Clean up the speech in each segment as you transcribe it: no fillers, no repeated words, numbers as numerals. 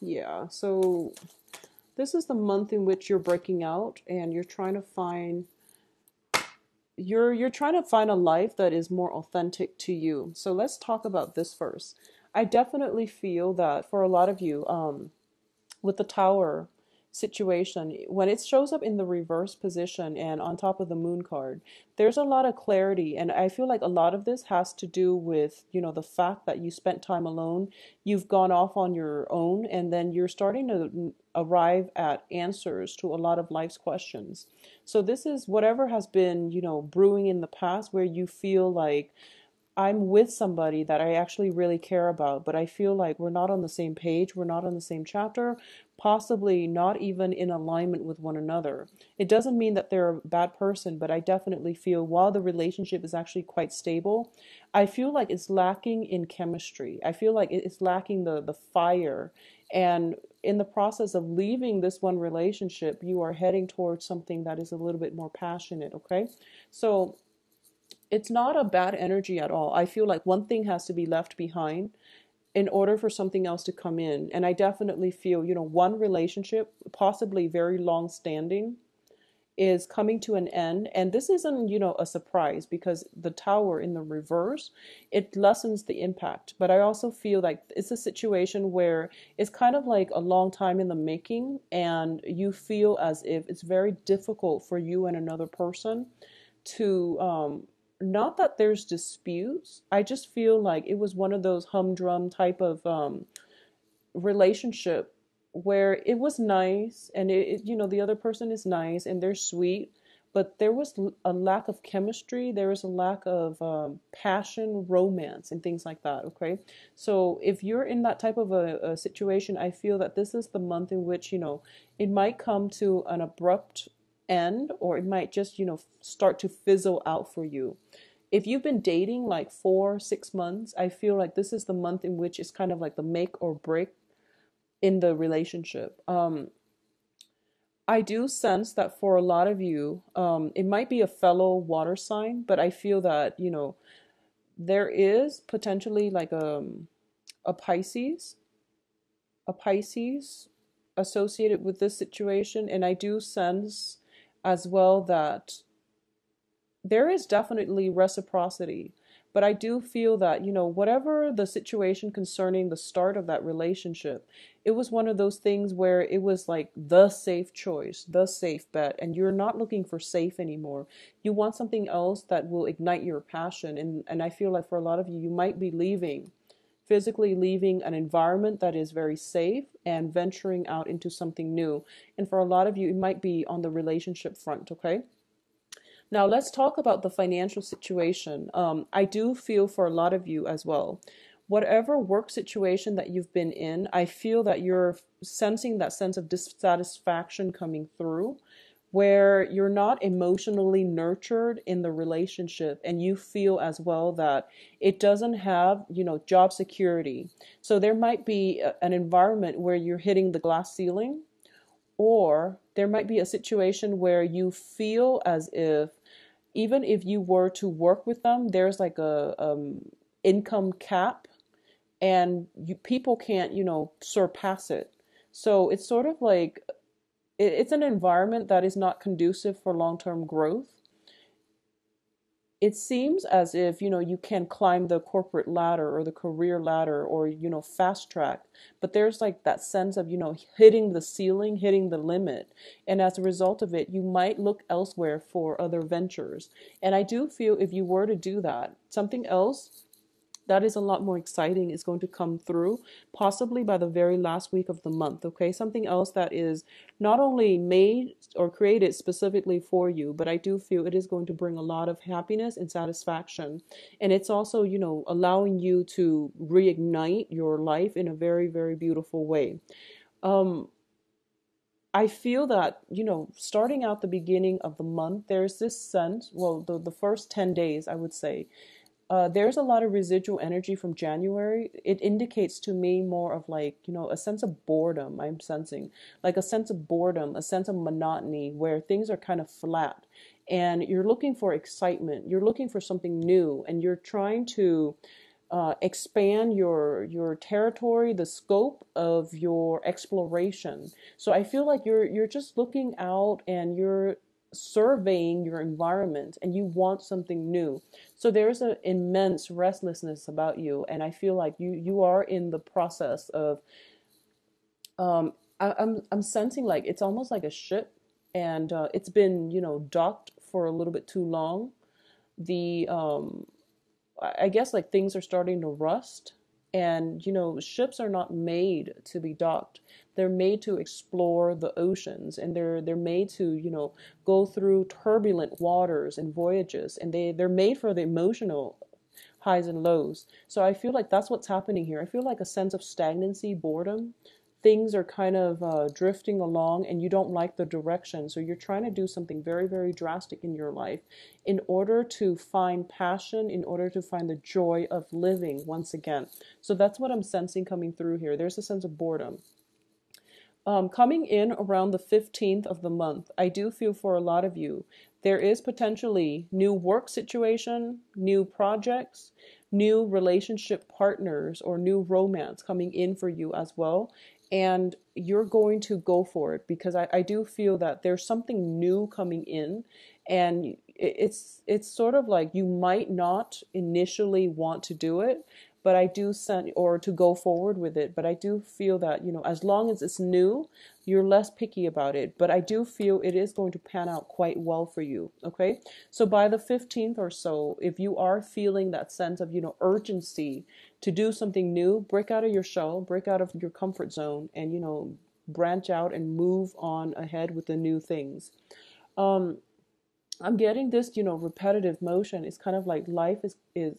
Yeah, so this is the month in which you're breaking out and you're trying to find you're trying to find a life that is more authentic to you. So let's talk about this first. I definitely feel that for a lot of you, with the tower situation, when it shows up in the reverse position and on top of the moon card, there's a lot of clarity. And I feel like a lot of this has to do with, the fact that you spent time alone, you've gone off on your own, and then you're starting to arrive at answers to a lot of life's questions. So this is whatever has been, brewing in the past where you feel like I'm with somebody that I actually really care about, but I feel like we're not on the same page, we're not on the same chapter, possibly not even in alignment with one another. It doesn't mean that they're a bad person, but I definitely feel while the relationship is actually quite stable, I feel like it's lacking in chemistry. I feel like it's lacking the fire. And in the process of leaving this one relationship, you are heading towards something that is a little bit more passionate, okay? So it's not a bad energy at all. I feel like one thing has to be left behind in order for something else to come in. And I definitely feel, one relationship, possibly very long standing, is coming to an end. And this isn't, a surprise because the tower in the reverse, it lessens the impact. But I also feel like it's a situation where it's kind of like a long time in the making, and you feel as if it's very difficult for you and another person to not that there's disputes. I just feel like it was one of those humdrum type of relationship where it was nice and the other person is nice and they're sweet, but there was a lack of chemistry. There was a lack of passion, romance, and things like that. Okay, so if you're in that type of a situation, I feel that this is the month in which it might come to an abrupt end, or it might just start to fizzle out for you. If you've been dating like 4 6 months, I feel like this is the month in which it's kind of like the make or break in the relationship. I do sense that for a lot of you, it might be a fellow water sign, but I feel that there is potentially like a Pisces, a Pisces associated with this situation, and I do sense as well that there is definitely reciprocity. But I do feel that, whatever the situation concerning the start of that relationship, it was one of those things where it was like the safe choice, the safe bet, and you're not looking for safe anymore. You want something else that will ignite your passion. And I feel like for a lot of you, you might be physically leaving an environment that is very safe and venturing out into something new. And for a lot of you, it might be on the relationship front, okay? Now, let's talk about the financial situation. I do feel for a lot of you as well. Whatever work situation that you've been in, I feel that you're sensing that sense of dissatisfaction coming through, where you're not emotionally nurtured in the relationship, and you feel as well that it doesn't have, job security. So there might be an environment where you're hitting the glass ceiling, or there might be a situation where you feel as if even if you were to work with them, there's like a income cap, and people can't, surpass it. So it's sort of like it's an environment that is not conducive for long-term growth. It seems as if you can climb the corporate ladder or the career ladder, or fast track, but there's like that sense of hitting the ceiling, hitting the limit, and as a result of it you might look elsewhere for other ventures. And I do feel if you were to do that, something else that is a lot more exciting is going to come through, possibly by the very last week of the month. Okay, something else that is not only made or created specifically for you, but I do feel it is going to bring a lot of happiness and satisfaction. And it's also, allowing you to reignite your life in a very, very beautiful way. um I feel that, starting out the beginning of the month, there's this sense, well, the first 10 days, I would say, there's a lot of residual energy from January. It indicates to me more of like, a sense of boredom. I'm sensing like a sense of boredom, a sense of monotony where things are kind of flat, and you're looking for excitement. You're looking for something new, and you're trying to expand your territory, the scope of your exploration. So I feel like you're just looking out and you're surveying your environment and you want something new. So there's an immense restlessness about you, and I feel like you are in the process of I'm sensing like it's almost like a ship, and it's been docked for a little bit too long. The I guess like things are starting to rust, and ships are not made to be docked. They're made to explore the oceans, and they're made to go through turbulent waters and voyages, and they're made for the emotional highs and lows. So I feel like that's what's happening here. I feel like a sense of stagnancy, boredom. Things are kind of drifting along and you don't like the direction. So you're trying to do something very, very drastic in your life in order to find passion, in order to find the joy of living once again. So that's what I'm sensing coming through here. There's a sense of boredom. Coming in around the 15th of the month, I do feel for a lot of you, there is potentially new work situation, new projects, new relationship partners, or new romance coming in for you as well. And you're going to go for it because I do feel that there's something new coming in, and it's sort of like you might not initially want to do it, but I do send or to go forward with it. But I do feel that, as long as it's new, you're less picky about it. But I do feel it is going to pan out quite well for you. Okay. So by the 15th or so, if you are feeling that sense of, urgency to do something new, break out of your shell, break out of your comfort zone, and, branch out and move on ahead with the new things. Um, I'm getting this, repetitive motion. It's kind of like life is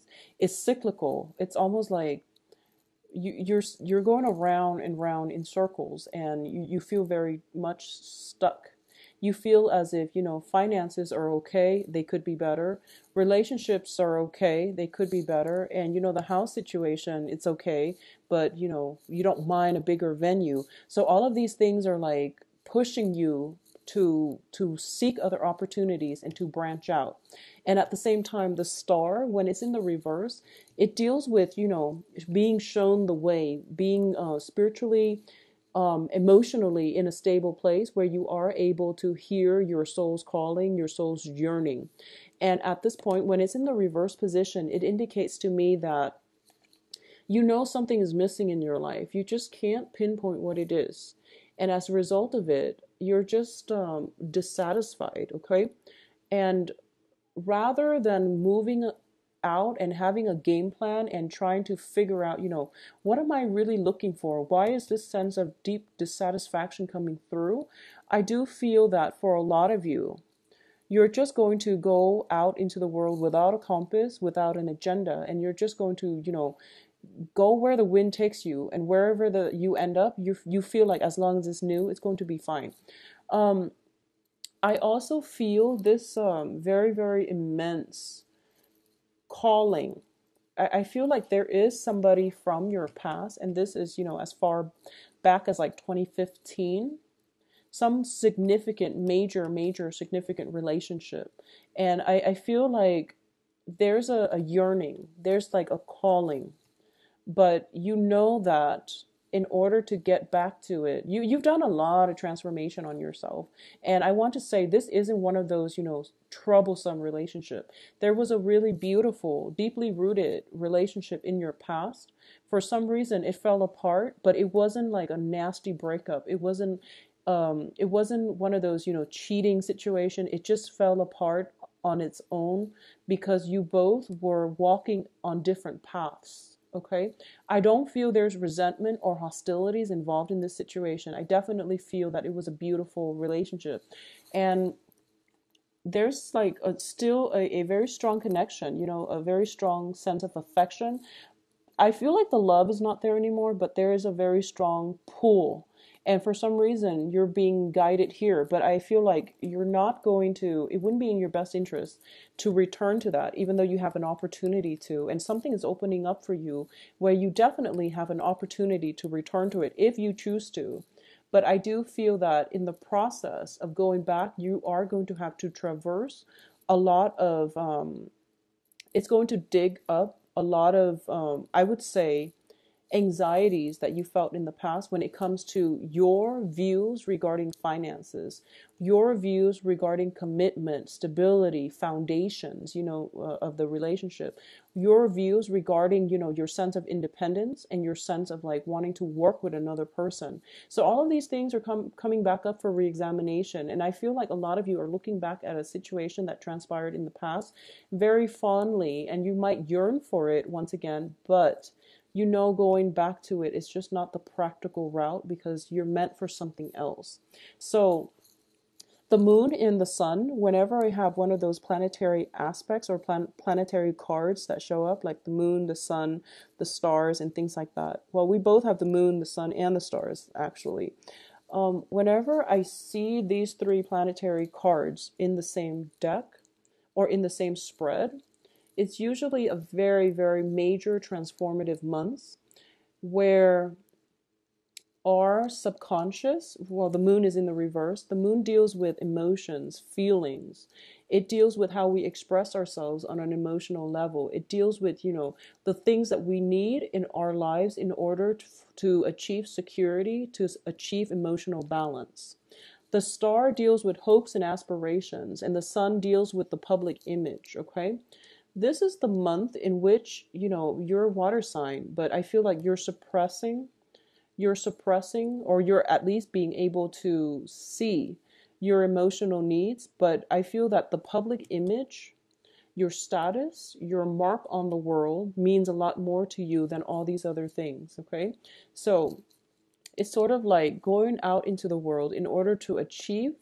cyclical. It's almost like you're going around and round in circles, and you feel very much stuck. You feel as if, finances are okay, they could be better. Relationships are okay, they could be better. And, the house situation, it's okay, but, you don't mind a bigger venue. So all of these things are like pushing you to seek other opportunities and to branch out. And at the same time, the star, when it's in the reverse, it deals with, being shown the way, being spiritually, emotionally in a stable place where you are able to hear your soul's calling, your soul's yearning. And at this point, when it's in the reverse position, it indicates to me that something is missing in your life. You just can't pinpoint what it is. And as a result of it, you're just dissatisfied, okay? And rather than moving out and having a game plan and trying to figure out, what am I really looking for? Why is this sense of deep dissatisfaction coming through? I do feel that for a lot of you, you're just going to go out into the world without a compass, without an agenda, and you're just going to, go where the wind takes you, and wherever you end up, you feel like as long as it's new, it's going to be fine. I also feel this very, very immense calling. I feel like there is somebody from your past, and this is, as far back as like 2015, some significant, major significant relationship. And I feel like there's a yearning, there's like a calling, but that in order to get back to it, you've done a lot of transformation on yourself. And I want to say this isn't one of those, troublesome relationship. There was a really beautiful, deeply rooted relationship in your past. For some reason it fell apart, but it wasn't like a nasty breakup. It wasn't one of those, cheating situation. It just fell apart on its own because you both were walking on different paths. Okay. I don't feel there's resentment or hostilities involved in this situation. I definitely feel that it was a beautiful relationship. And there's like still a very strong connection, a very strong sense of affection. I feel like the love is not there anymore, but there is a very strong pull. And for some reason, you're being guided here. But I feel like you're not going to, it wouldn't be in your best interest to return to that, even though you have an opportunity to. And something is opening up for you where you definitely have an opportunity to return to it if you choose to. But I do feel that in the process of going back, you are going to have to traverse a lot of, it's going to dig up a lot of, I would say, anxieties that you felt in the past when it comes to your views regarding finances, your views regarding commitment, stability, foundations, of the relationship, your views regarding, your sense of independence and your sense of like wanting to work with another person. So all of these things are coming back up for reexamination. And I feel like a lot of you are looking back at a situation that transpired in the past very fondly, and you might yearn for it once again, but going back to it is just not the practical route because you're meant for something else. So the moon and the sun, whenever I have one of those planetary aspects or planetary cards that show up, like the moon, the sun, the stars, and things like that. Well, we both have the moon, the sun, and the stars, actually. Whenever I see these three planetary cards in the same deck or in the same spread, it's usually a very, very major transformative month where our subconscious, well, the moon is in the reverse. The moon deals with emotions, feelings. It deals with how we express ourselves on an emotional level. It deals with, the things that we need in our lives in order to achieve security, to achieve emotional balance. The star deals with hopes and aspirations, and the sun deals with the public image, okay? This is the month in which, you're a water sign, but I feel like you're suppressing, or you're at least being able to see your emotional needs. But I feel that the public image, your status, your mark on the world means a lot more to you than all these other things, okay? So it's sort of like going out into the world in order to achieve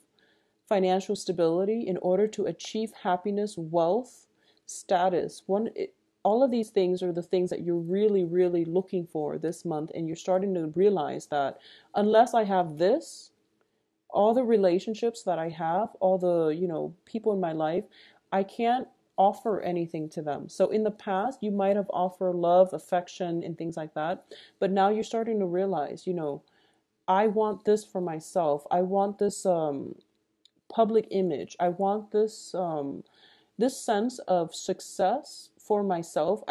financial stability, in order to achieve happiness, wealth, status. All of these things are the things that you're really, really looking for this month, and you're starting to realize that unless I have this, all the relationships that I have, all the, people in my life, I can't offer anything to them. So in the past, you might have offered love, affection, and things like that, but now you're starting to realize, I want this for myself. I want this public image. I want this sense of success for myself.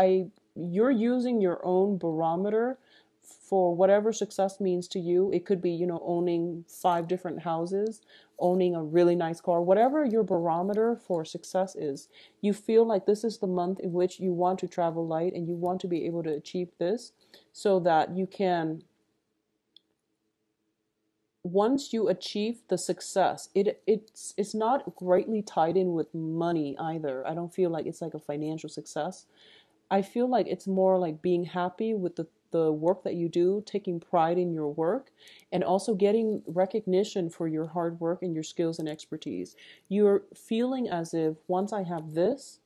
You're using your own barometer for whatever success means to you. It could be, owning 5 different houses, owning a really nice car, whatever your barometer for success is. You feel like this is the month in which you want to travel light and you want to be able to achieve this so that you can, once you achieve the success, it's not greatly tied in with money either. I don't feel like it's like a financial success. I feel like it's more like being happy with the work that you do, taking pride in your work, and also getting recognition for your hard work and your skills and expertise. You're feeling as if once I have this,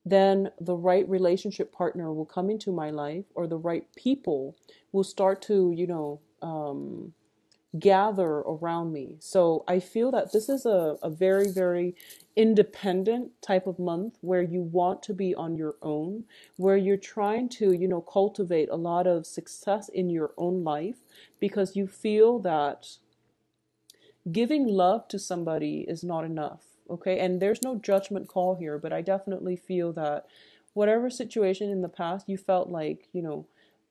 then the right relationship partner will come into my life, or the right people will start to, gather around me. So I feel that this is a very, very independent type of month where you want to be on your own, where you're trying to, cultivate a lot of success in your own life because you feel that giving love to somebody is not enough. Okay. And there's no judgment call here, but I definitely feel that whatever situation in the past you felt like,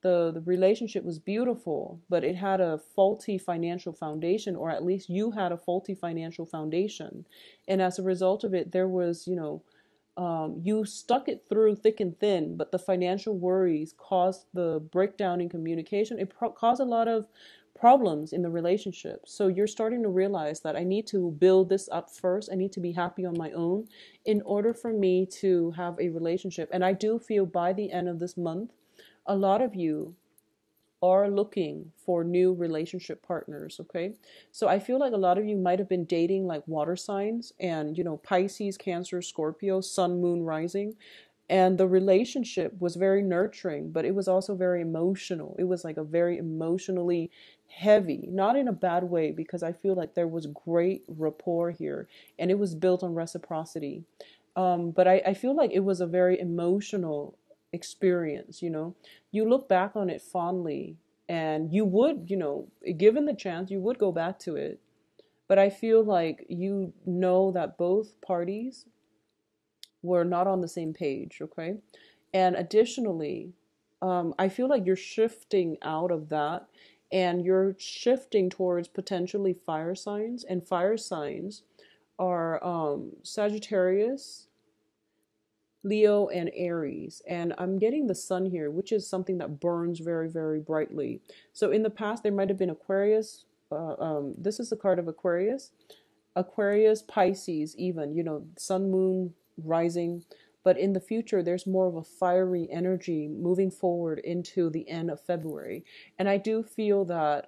the relationship was beautiful, but it had a faulty financial foundation, or at least you had a faulty financial foundation. And as a result of it, there was, you stuck it through thick and thin, but the financial worries caused the breakdown in communication. It caused a lot of problems in the relationship. So you're starting to realize that I need to build this up first. I need to be happy on my own in order for me to have a relationship. And I do feel by the end of this month, a lot of you are looking for new relationship partners, okay? So I feel like a lot of you might have been dating like water signs and, Pisces, Cancer, Scorpio, Sun, Moon, Rising. And the relationship was very nurturing, but it was also very emotional. It was like a very emotionally heavy, not in a bad way, because I feel like there was great rapport here and it was built on reciprocity. But I feel like it was a very emotional experience. You look back on it fondly, and you would, given the chance, you would go back to it. But I feel like that both parties were not on the same page, okay? And additionally, I feel like you're shifting out of that and you're shifting towards potentially fire signs. And fire signs are Sagittarius, Leo, and Aries. And I'm getting the sun here, which is something that burns very, very brightly. So in the past, there might have been Aquarius. This is the card of Aquarius. Aquarius, Pisces, even, sun, moon, rising. But in the future, there's more of a fiery energy moving forward into the end of February. And I do feel that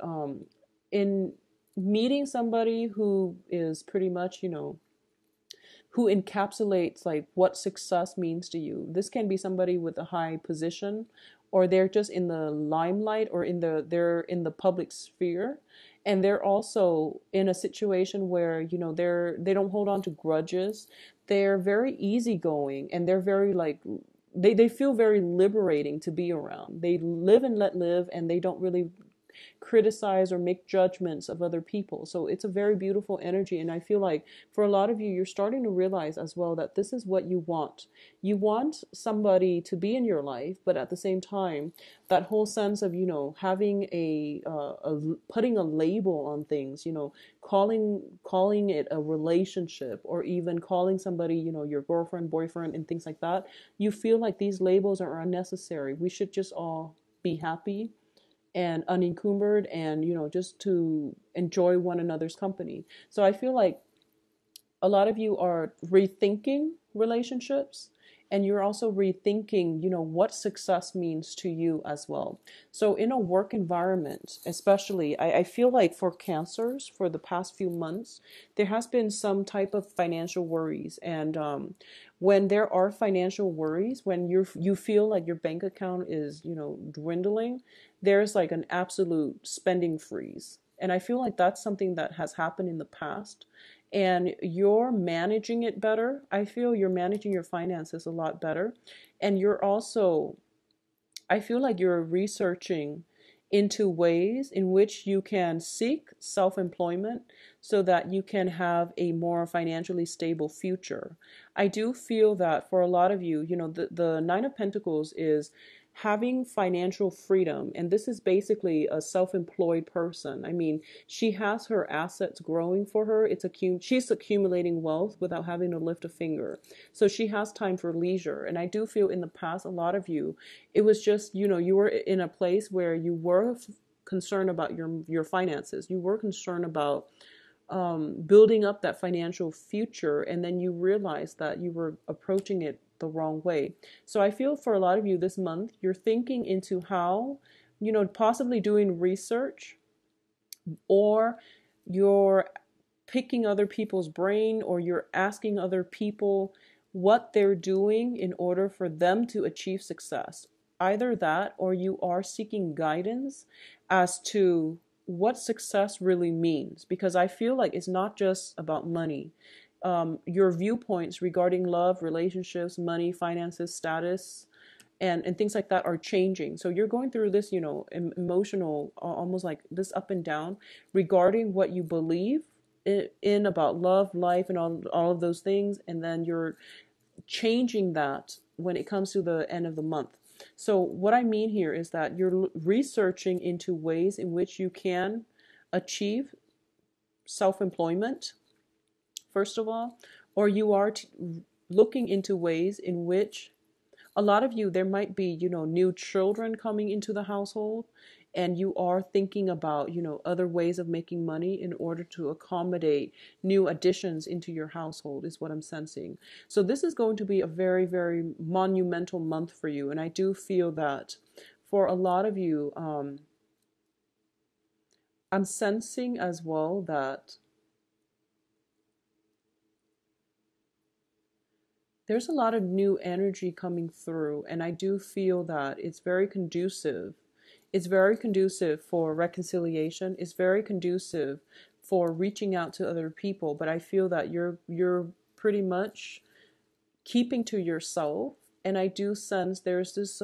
in meeting somebody who is pretty much, who encapsulates like what success means to you. This can be somebody with a high position, or they're just in the limelight, or they're in the public sphere, and they're also in a situation where they don't hold on to grudges. They're very easygoing, and they're very like they feel very liberating to be around. They live and let live, and they don't really criticize or make judgments of other people. So it's a very beautiful energy. And I feel like for a lot of you, you're starting to realize as well that this is what you want. You want somebody to be in your life, but at the same time, that whole sense of, having putting a label on things, calling it a relationship, or even calling somebody, your girlfriend, boyfriend, and things like that. You feel like these labels are unnecessary. We should just all be happy and unencumbered, and just to enjoy one another's company. So I feel like a lot of you are rethinking relationships, and you're also rethinking what success means to you as well. So in a work environment especially, I feel like for Cancers, for the past few months, there has been some type of financial worries. And when there are financial worries, when you feel like your bank account is dwindling, there's like an absolute spending freeze. And I feel like that's something that has happened in the past, and you're managing it better. I feel you're managing your finances a lot better. And you're also, I feel like you're researching into ways in which you can seek self-employment so that you can have a more financially stable future. I do feel that for a lot of you, the Nine of Pentacles is having financial freedom, and this is basically a self-employed person. I mean, she has her assets growing for her. She's accumulating wealth without having to lift a finger. So she has time for leisure. And I do feel in the past, a lot of you, it was just, you were in a place where you were concerned about your finances. You were concerned about building up that financial future, and then you realized that you were approaching it the wrong way. So I feel for a lot of you this month, you're thinking into how, possibly doing research, or you're picking other people's brain, or you're asking other people what they're doing in order for them to achieve success. Either that, or you are seeking guidance as to what success really means, because I feel like it's not just about money. Your viewpoints regarding love, relationships, money, finances, status, and things like that are changing. So you're going through this, emotional, almost like this up and down regarding what you believe in about love, life, and all of those things. And then you're changing that when it comes to the end of the month. So what I mean here is that you're researching into ways in which you can achieve self-employment, first of all, or you are looking into ways in which a lot of you, there might be, new children coming into the household, and you are thinking about, other ways of making money in order to accommodate new additions into your household, is what I'm sensing. So this is going to be a very, very monumental month for you. And I do feel that for a lot of you, I'm sensing as well that there's a lot of new energy coming through, and I do feel that it's very conducive. It's very conducive for reconciliation. It's very conducive for reaching out to other people. But I feel that you're pretty much keeping to yourself, and I do sense there's this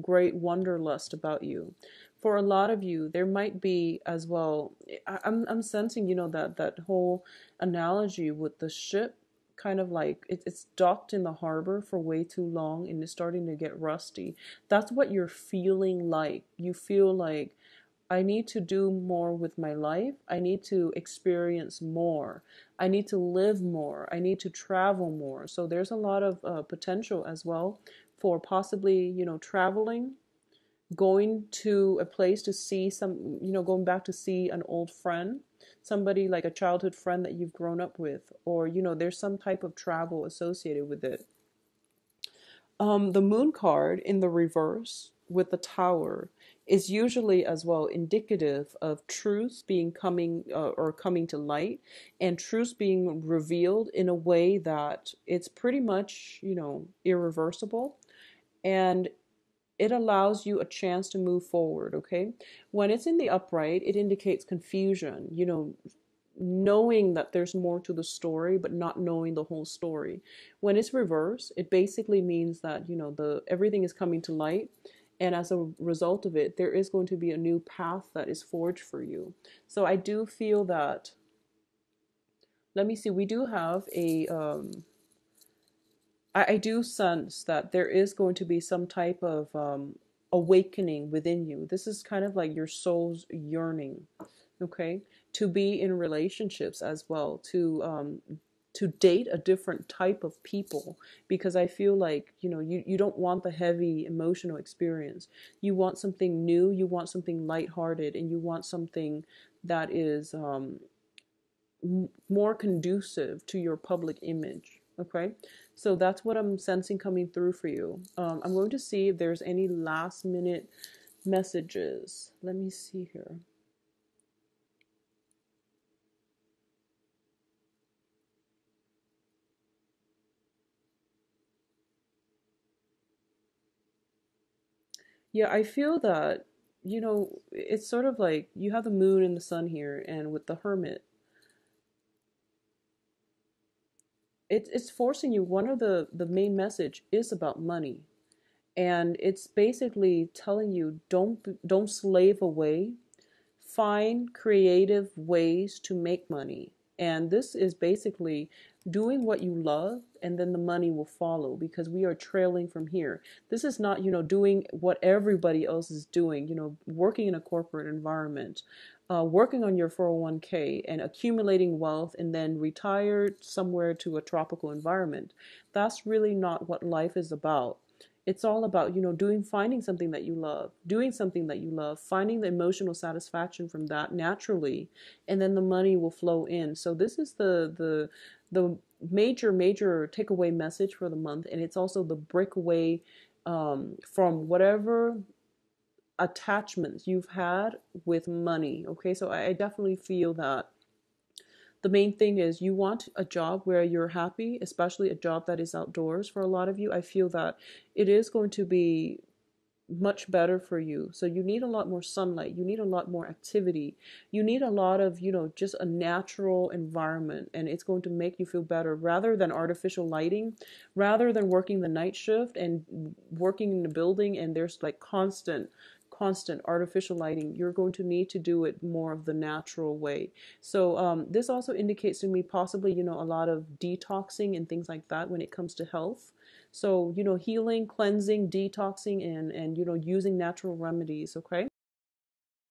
great wanderlust about you. For a lot of you, there might be as well. I'm sensing, that whole analogy with the ship kind of like it's docked in the harbor for way too long and it's starting to get rusty. That's what you're feeling like. You feel like I need to do more with my life. I need to experience more. I need to live more. I need to travel more. So there's a lot of potential as well for possibly, traveling, going to a place to see going back to see an old friend, somebody like a childhood friend that you've grown up with, or, there's some type of travel associated with it. The moon card in the reverse with the tower is usually as well indicative of truth being coming or coming to light, and truth being revealed in a way that it's pretty much, irreversible, and it allows you a chance to move forward, okay? When it's in the upright, it indicates confusion, knowing that there's more to the story but not knowing the whole story. When it's reversed, it basically means that, the everything is coming to light, and as a result of it, there is going to be a new path that is forged for you. So I do feel that, let me see, we do have a I do sense that there is going to be some type of awakening within you. This is kind of like your soul's yearning, okay, to be in relationships as well, to date a different type of people, because I feel like, you don't want the heavy emotional experience. You want something new, you want something lighthearted, and you want something that is more conducive to your public image. Okay, so that's what I'm sensing coming through for you. I'm going to see if there's any last minute messages. Let me see here. Yeah, I feel that, it's sort of like you have the moon and the sun here, and with the hermit, it's forcing you. One of the main message is about money, and it's basically telling you don't slave away. Find creative ways to make money. And this is basically doing what you love, and then the money will follow, because we are trailing from here. This is not, doing what everybody else is doing, working in a corporate environment, working on your 401k and accumulating wealth and then retired somewhere to a tropical environment. That's really not what life is about. It's all about, finding something that you love, doing something that you love, finding the emotional satisfaction from that naturally, and then the money will flow in. So this is the major takeaway message for the month, and it's also the breakaway from whatever attachments you've had with money. Okay, so I definitely feel that the main thing is you want a job where you're happy, especially a job that is outdoors. For a lot of you, I feel that it is going to be much better for you. So you need a lot more sunlight, you need a lot more activity, you need a lot of, just a natural environment, and it's going to make you feel better, rather than artificial lighting, rather than working the night shift and working in the building and there's like constant artificial lighting. You're going to need to do it more of the natural way. So this also indicates to me possibly, a lot of detoxing and things like that when it comes to health. So, healing, cleansing, detoxing, and using natural remedies, okay?